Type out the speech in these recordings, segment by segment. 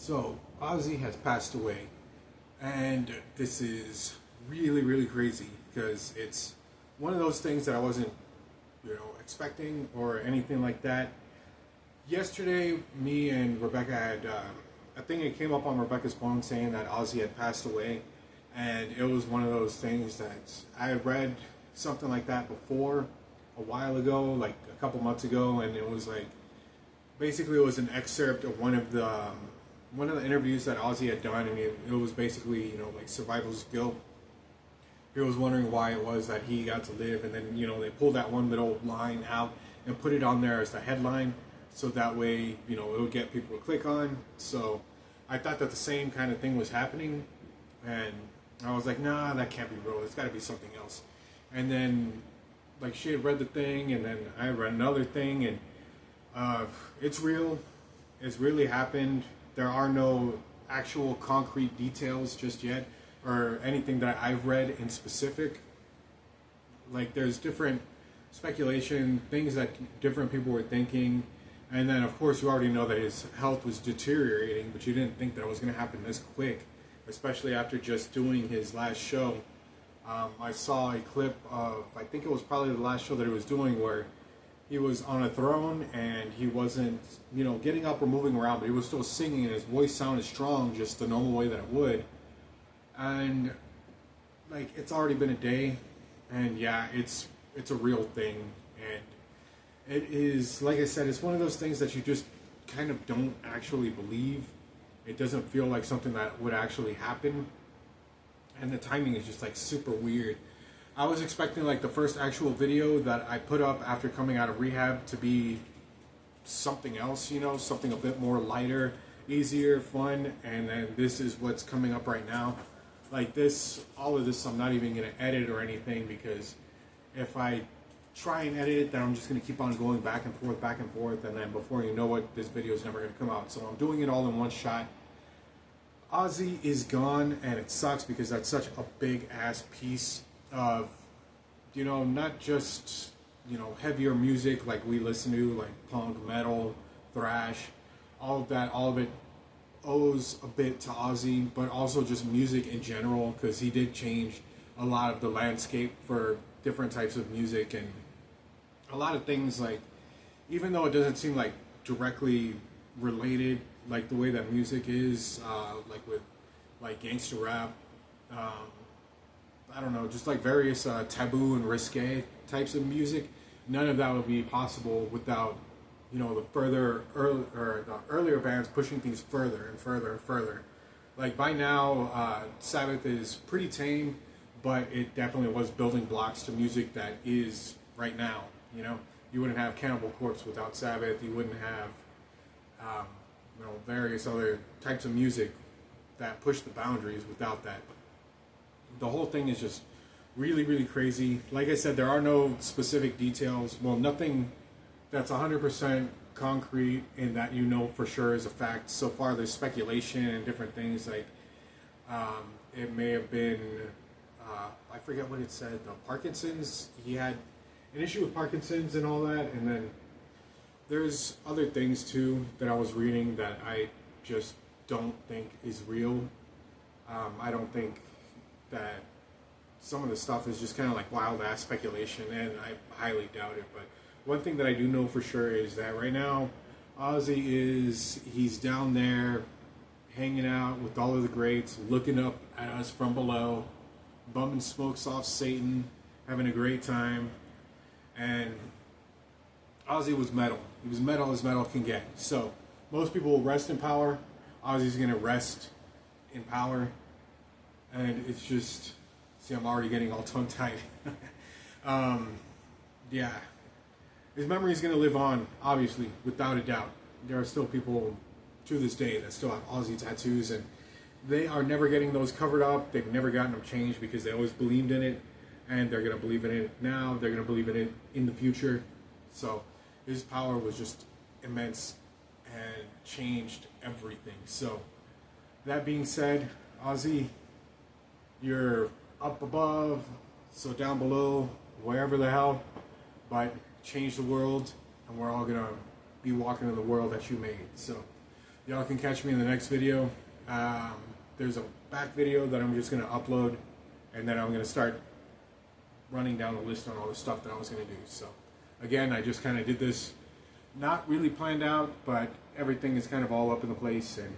So Ozzy has passed away, and this is really, really crazy because it's one of those things that I wasn't, expecting or anything like that. Yesterday, me and Rebecca had, I think it came up on Rebecca's phone saying that Ozzy had passed away, and it was one of those things that I had read something like that before a while ago, like a couple months ago, and it was like basically it was an excerpt of one of the interviews that Ozzy had done, and it was basically like survival's guilt. He was wondering why it was that he got to live, and then they pulled that one little line out and put it on there as the headline, so that way it would get people to click on. So I thought that the same kind of thing was happening, and I was like, nah, that can't be real. It's got to be something else. And then like she had read the thing, and then I read another thing, and it's real. It's really happened. There are no actual concrete details just yet, or anything that I've read in specific. Like there's different speculation, things that different people were thinking, and then of course you already know that his health was deteriorating, but you didn't think that it was going to happen this quick, especially after just doing his last show. I saw a clip of, I think it was probably the last show that he was doing, where he was on a throne and he wasn't, getting up or moving around, but he was still singing and his voice sounded strong, just the normal way that it would. And like it's already been a day, and yeah, it's a real thing, and it is, like I said, it's one of those things that you just kind of don't actually believe. It doesn't feel like something that would actually happen, and the timing is just like super weird. I was expecting like the first actual video that I put up after coming out of rehab to be something else, something a bit more lighter, easier, fun, and then this is what's coming up right now. Like this, all of this I'm not even going to edit or anything, because if I try and edit it, then I'm just going to keep on going back and forth, and then before you know it, this video is never going to come out. So I'm doing it all in one shot. Ozzy is gone, and it sucks because that's such a big ass piece of, not just, heavier music like we listen to, like punk, metal, thrash, all of it owes a bit to Ozzy, but also just music in general, because he did change a lot of the landscape for different types of music, and a lot of things, like, even though it doesn't seem like directly related, like the way that music is, like with like gangster rap, I don't know, just like various taboo and risque types of music, none of that would be possible without the the earlier bands pushing things further and further and further. Like by now, Sabbath is pretty tame, but it definitely was building blocks to music that is right now. You wouldn't have Cannibal Corpse without Sabbath. You wouldn't have various other types of music that push the boundaries without that. The whole thing is just really, really crazy. Like I said, there are no specific details. Well, nothing that's 100% concrete and that for sure is a fact. So far, there's speculation and different things, like it may have been, I forget what it said, the Parkinson's. He had an issue with Parkinson's and all that, and then there's other things too that I was reading that I just don't think is real. I don't think that some of the stuff is just kind of like wild ass speculation, and I highly doubt it. But one thing that I do know for sure is that right now Ozzy he's down there hanging out with all of the greats, looking up at us from below, bumming smokes off Satan, having a great time. And Ozzy was metal. He was metal as metal can get. So most people will rest in power. Ozzy's gonna rest in power. And it's just, see, I'm already getting all tongue-tied. Yeah. His memory is going to live on, obviously, without a doubt. There are still people to this day that still have Ozzy tattoos, and they are never getting those covered up. They've never gotten them changed because they always believed in it, and they're going to believe in it now. They're going to believe in it in the future. So his power was just immense and changed everything. So that being said, Ozzy, you're up above, so down below, wherever the hell, but change the world, and we're all gonna be walking in the world that you made. So y'all can catch me in the next video. There's a back video that I'm just going to upload, and then I'm going to start running down the list on all the stuff that I was going to do. So again, I just kind of did this not really planned out, but everything is kind of all up in the place, and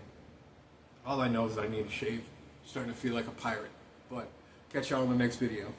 all I know is I need a shave. I'm starting to feel like a pirate. But catch y'all in the next video.